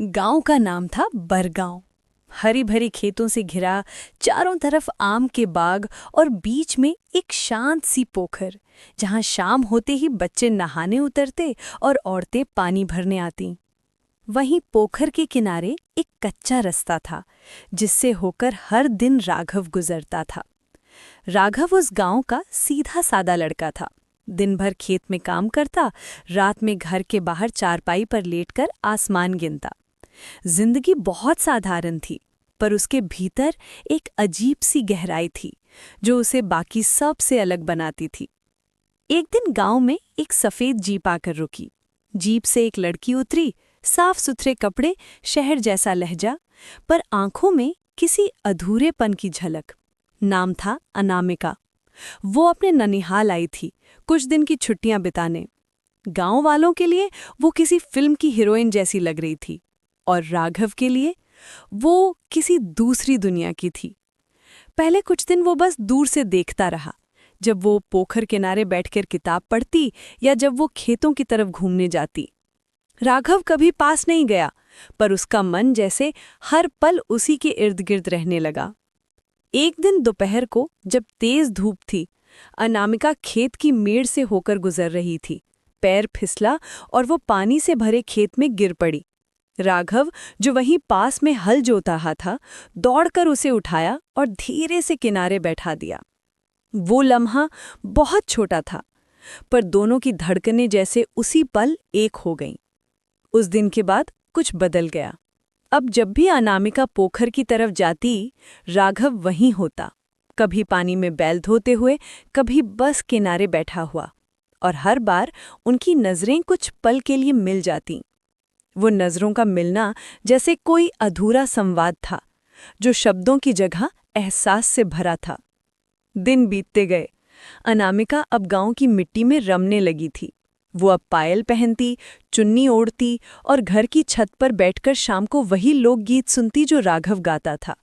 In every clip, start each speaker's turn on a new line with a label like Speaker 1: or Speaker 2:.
Speaker 1: गांव का नाम था बरगांव। हरी भरी खेतों से घिरा, चारों तरफ आम के बाग और बीच में एक शांत सी पोखर, जहां शाम होते ही बच्चे नहाने उतरते और औरतें पानी भरने आतीं। वहीं पोखर के किनारे एक कच्चा रास्ता था, जिससे होकर हर दिन राघव गुजरता था। राघव उस गांव का सीधा सादा लड़का था। दिन भर खेत में काम करता, रात में घर के बाहर चारपाई पर लेटकर आसमान गिनता। जिंदगी बहुत साधारण थी, पर उसके भीतर एक अजीब सी गहराई थी, जो उसे बाकी सब से अलग बनाती थी। एक दिन गांव में एक सफेद जीप आकर रुकी। जीप से एक लड़की उतरी, साफ सुथरे कपड़े, शहर जैसा लहजा, पर आंखों में किसी अधूरेपन की झलक। नाम था अनामिका। वो अपने ननिहाल आई थी, कुछ दिन की छुट्टियां बिताने। गांव वालों के लिए वो किसी फिल्म की हीरोइन जैसी लग रही थी, और राघव के लिए वो किसी दूसरी दुनिया की थी। पहले कुछ दिन वो बस दूर से देखता रहा, जब वो पोखर किनारे बैठकर किताब पढ़ती या जब वो खेतों की तरफ घूमने जाती। राघव कभी पास नहीं गया, पर उसका मन जैसे हर पल उसी के इर्द गिर्द रहने लगा। एक दिन दोपहर को, जब तेज धूप थी, अनामिका खेत की मेड़ से होकर गुजर रही थी। पैर फिसला और वो पानी से भरे खेत में गिर पड़ी। राघव, जो वहीं पास में हल जोता रहा था, दौड़कर उसे उठाया और धीरे से किनारे बैठा दिया। वो लम्हा बहुत छोटा था, पर दोनों की धड़कनें जैसे उसी पल एक हो गईं। उस दिन के बाद कुछ बदल गया। अब जब भी अनामिका पोखर की तरफ जाती, राघव वहीं होता, कभी पानी में बैल धोते हुए, कभी बस किनारे बैठा हुआ, और हर बार उनकी नजरें कुछ पल के लिए मिल जातीं। वो नजरों का मिलना जैसे कोई अधूरा संवाद था, जो शब्दों की जगह एहसास से भरा था। दिन बीतते गए। अनामिका अब गांव की मिट्टी में रमने लगी थी। वो अब पायल पहनती, चुन्नी ओढ़ती और घर की छत पर बैठकर शाम को वही लोकगीत सुनती जो राघव गाता था।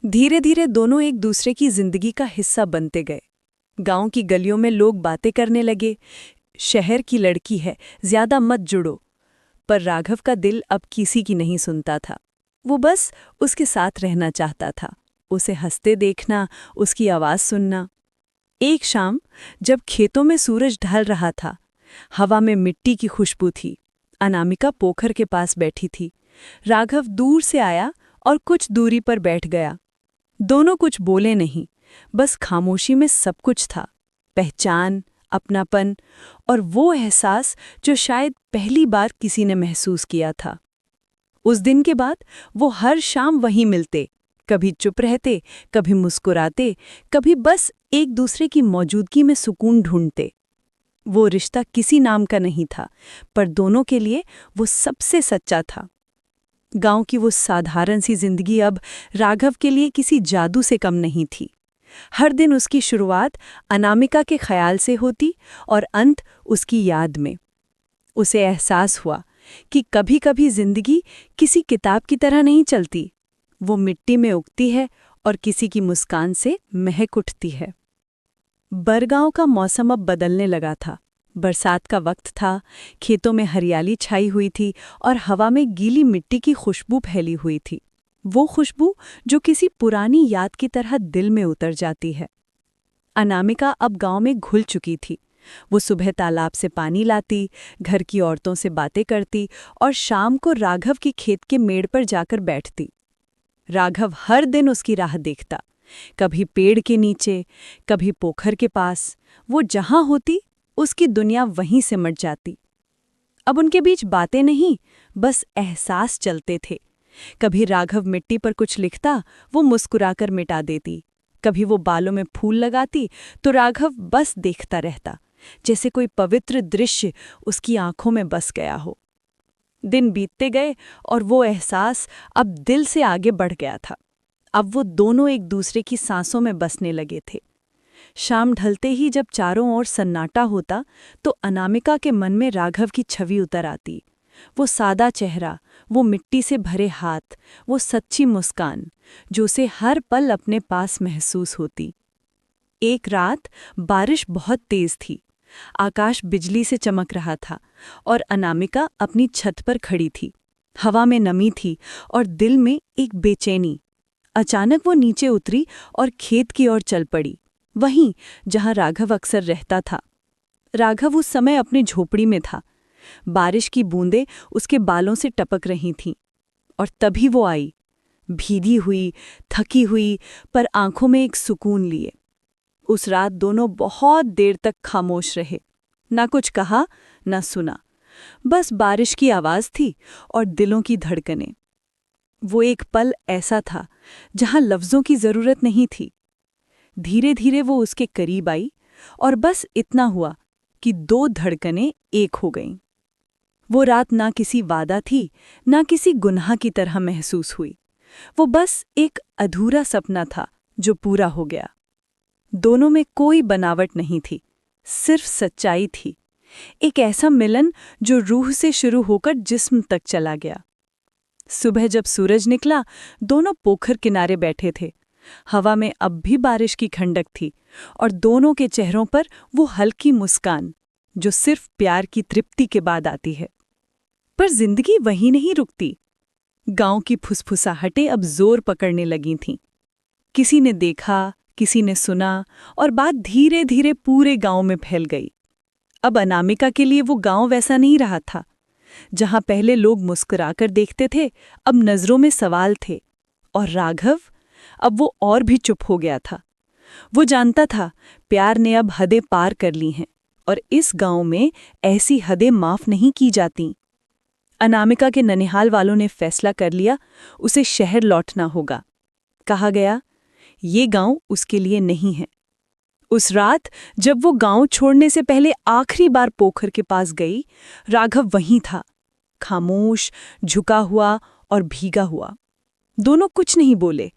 Speaker 1: धीरे धीरे दोनों एक दूसरे की जिंदगी का हिस्सा बनते गए। गांव की गलियों में लोग बातें करने लगे, शहर की लड़की है, ज्यादा मत जुड़ो। पर राघव का दिल अब किसी की नहीं सुनता था। वो बस उसके साथ रहना चाहता था, उसे हंसते देखना, उसकी आवाज सुनना। एक शाम, जब खेतों में सूरज ढल रहा था, हवा में मिट्टी की खुशबू थी, अनामिका पोखर के पास बैठी थी। राघव दूर से आया और कुछ दूरी पर बैठ गया। दोनों कुछ बोले नहीं, बस खामोशी में सब कुछ था, पहचान, अपनापन और वो एहसास जो शायद पहली बार किसी ने महसूस किया था। उस दिन के बाद वो हर शाम वहीं मिलते, कभी चुप रहते, कभी मुस्कुराते, कभी बस एक दूसरे की मौजूदगी में सुकून ढूंढते। वो रिश्ता किसी नाम का नहीं था, पर दोनों के लिए वो सबसे सच्चा था। गांव की वो साधारण सी जिंदगी अब राघव के लिए किसी जादू से कम नहीं थी। हर दिन उसकी शुरुआत अनामिका के ख्याल से होती और अंत उसकी याद में। उसे एहसास हुआ कि कभी-कभी जिंदगी किसी किताब की तरह नहीं चलती, वो मिट्टी में उगती है और किसी की मुस्कान से महक उठती है। बरगांव का मौसम अब बदलने लगा था। बरसात का वक्त था, खेतों में हरियाली छाई हुई थी और हवा में गीली मिट्टी की खुशबू फैली हुई थी। वो खुशबू जो किसी पुरानी याद की तरह दिल में उतर जाती है। अनामिका अब गांव में घुल चुकी थी। वो सुबह तालाब से पानी लाती, घर की औरतों से बातें करती और शाम को राघव की खेत के मेड़ पर जाकर बैठती। राघव हर दिन उसकी राह देखता, कभी पेड़ के नीचे, कभी पोखर के पास। वो जहां होती, उसकी दुनिया वहीं सिमट जाती। अब उनके बीच बातें नहीं, बस एहसास चलते थे। कभी राघव मिट्टी पर कुछ लिखता, वो मुस्कुराकर मिटा देती। कभी वो बालों में फूल लगाती, तो राघव बस देखता रहता, जैसे कोई पवित्र दृश्य उसकी आंखों में बस गया हो। दिन बीतते गए और वो एहसास अब दिल से आगे बढ़ गया था। अब वो दोनों एक दूसरे की सांसों में बसने लगे थे। शाम ढलते ही जब चारों ओर सन्नाटा होता, तो अनामिका के मन में राघव की छवि उतर आती। वो सादा चेहरा, वो मिट्टी से भरे हाथ, वो सच्ची मुस्कान, जो उसे हर पल अपने पास महसूस होती। एक रात बारिश बहुत तेज थी। आकाश बिजली से चमक रहा था और अनामिका अपनी छत पर खड़ी थी। हवा में नमी थी और दिल में एक बेचैनी। अचानक वो नीचे उतरी और खेत की ओर चल पड़ी, वहीं जहां राघव अक्सर रहता था। राघव उस समय अपनी झोपड़ी में था। बारिश की बूंदें उसके बालों से टपक रही थीं और तभी वो आई, भीगी हुई, थकी हुई, पर आंखों में एक सुकून लिए। उस रात दोनों बहुत देर तक खामोश रहे, ना कुछ कहा ना सुना, बस बारिश की आवाज थी और दिलों की धड़कनें। वो एक पल ऐसा था जहां लफ्जों की जरूरत नहीं थी। धीरे धीरे वो उसके करीब आई और बस इतना हुआ कि दो धड़कनें एक हो गईं। वो रात ना किसी वादा थी, ना किसी गुनाह की तरह महसूस हुई। वो बस एक अधूरा सपना था जो पूरा हो गया। दोनों में कोई बनावट नहीं थी, सिर्फ सच्चाई थी। एक ऐसा मिलन जो रूह से शुरू होकर जिस्म तक चला गया। सुबह जब सूरज निकला, दोनों पोखर किनारे बैठे थे। हवा में अब भी बारिश की ठंडक थी और दोनों के चेहरों पर वो हल्की मुस्कान जो सिर्फ प्यार की तृप्ति के बाद आती है। पर जिंदगी वहीं नहीं रुकती। गांव की फुसफुसाहटें अब जोर पकड़ने लगी थीं। किसी ने देखा, किसी ने सुना और बात धीरे धीरे पूरे गांव में फैल गई। अब अनामिका के लिए वो गांव वैसा नहीं रहा था। जहां पहले लोग मुस्कुराकर देखते थे, अब नजरों में सवाल थे। और राघव, अब वो और भी चुप हो गया था। वो जानता था प्यार ने अब हदें पार कर ली हैं और इस गांव में ऐसी हदें माफ नहीं की जाती। अनामिका के ननिहाल वालों ने फैसला कर लिया, उसे शहर लौटना होगा। कहा गया, ये गांव उसके लिए नहीं है। उस रात जब वो गांव छोड़ने से पहले आखिरी बार पोखर के पास गई, राघव वहीं था, खामोश, झुका हुआ और भीगा हुआ। दोनों कुछ नहीं बोले,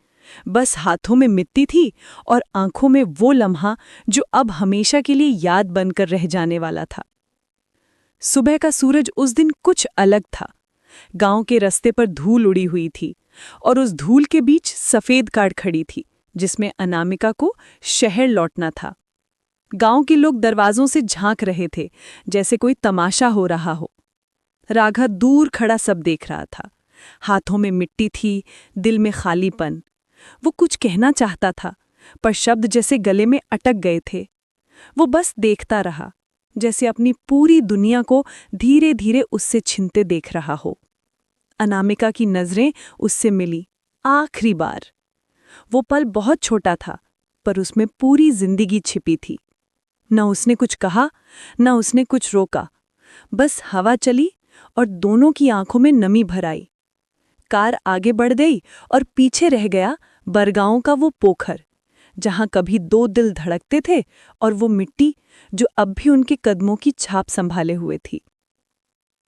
Speaker 1: बस हाथों में मिट्टी थी और आंखों में वो लम्हा जो अब हमेशा के लिए याद बनकर रह जाने वाला था। सुबह का सूरज उस दिन कुछ अलग था। गांव के रास्ते पर धूल उड़ी हुई थी और उस धूल के बीच सफेद कार खड़ी थी जिसमें अनामिका को शहर लौटना था। गांव के लोग दरवाजों से झांक रहे थे, जैसे कोई तमाशा हो रहा हो। राघव दूर खड़ा सब देख रहा था। हाथों में मिट्टी थी, दिल में खालीपन। वो कुछ कहना चाहता था, पर शब्द जैसे गले में अटक गए थे। वो बस देखता रहा, जैसे अपनी पूरी दुनिया को धीरे धीरे उससे छिनते देख रहा हो। अनामिका की नजरें उससे मिली, आखिरी बार। वो पल बहुत छोटा था, पर उसमें पूरी जिंदगी छिपी थी। न उसने कुछ कहा, न उसने कुछ रोका। बस हवा चली और दोनों की आंखों में नमी भर आई। कार आगे बढ़ गई और पीछे रह गया बरगांव का वो पोखर, जहां कभी दो दिल धड़कते थे, और वो मिट्टी जो अब भी उनके कदमों की छाप संभाले हुए थी।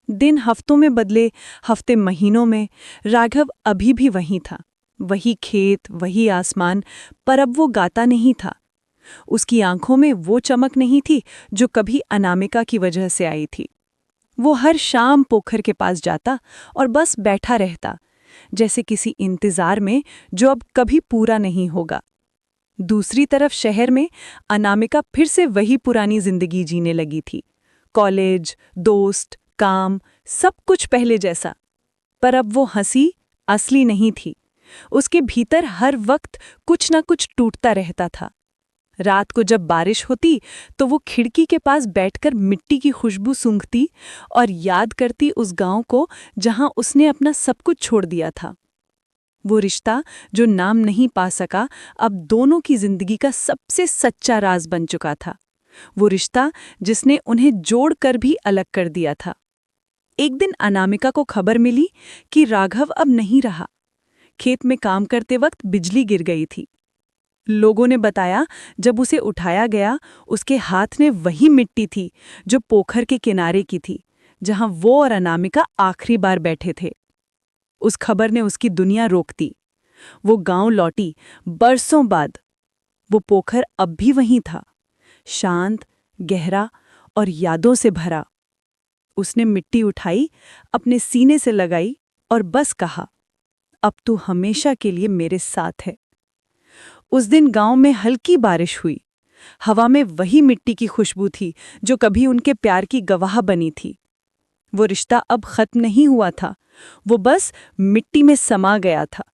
Speaker 1: दिन हफ्तों में बदले, हफ्ते महीनों में। राघव अभी भी वहीं था, वही खेत, वही आसमान, पर अब वो गाता नहीं था। उसकी आंखों में वो चमक नहीं थी जो कभी अनामिका की वजह से आई थी। वो हर शाम पोखर के पास जाता और बस बैठा रहता, जैसे किसी इंतजार में जो अब कभी पूरा नहीं होगा। दूसरी तरफ शहर में अनामिका फिर से वही पुरानी जिंदगी जीने लगी थी। कॉलेज, दोस्त, काम, सब कुछ पहले जैसा। पर अब वो हंसी असली नहीं थी। उसके भीतर हर वक्त कुछ ना कुछ टूटता रहता था। रात को जब बारिश होती तो वो खिड़की के पास बैठकर मिट्टी की खुशबू सूंघती और याद करती उस गांव को जहां उसने अपना सब कुछ छोड़ दिया था। वो रिश्ता जो नाम नहीं पा सका, अब दोनों की जिंदगी का सबसे सच्चा राज बन चुका था। वो रिश्ता जिसने उन्हें जोड़कर भी अलग कर दिया था। एक दिन अनामिका को खबर मिली कि राघव अब नहीं रहा। खेत में काम करते वक्त बिजली गिर गई थी। लोगों ने बताया, जब उसे उठाया गया, उसके हाथ में वही मिट्टी थी जो पोखर के किनारे की थी, जहां वो और अनामिका आखिरी बार बैठे थे। उस खबर ने उसकी दुनिया रोक दी। वो गांव लौटी, बरसों बाद। वो पोखर अब भी वहीं था, शांत, गहरा और यादों से भरा। उसने मिट्टी उठाई, अपने सीने से लगाई और बस कहा, अब तू हमेशा के लिए मेरे साथ है। उस दिन गांव में हल्की बारिश हुई। हवा में वही मिट्टी की खुशबू थी जो कभी उनके प्यार की गवाह बनी थी।
Speaker 2: वो रिश्ता अब खत्म नहीं हुआ था, वो बस मिट्टी में समा गया था।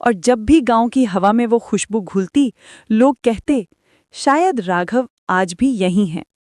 Speaker 2: और जब भी गांव की हवा में वो खुशबू घुलती, लोग कहते, शायद राघव आज भी यहीं हैं।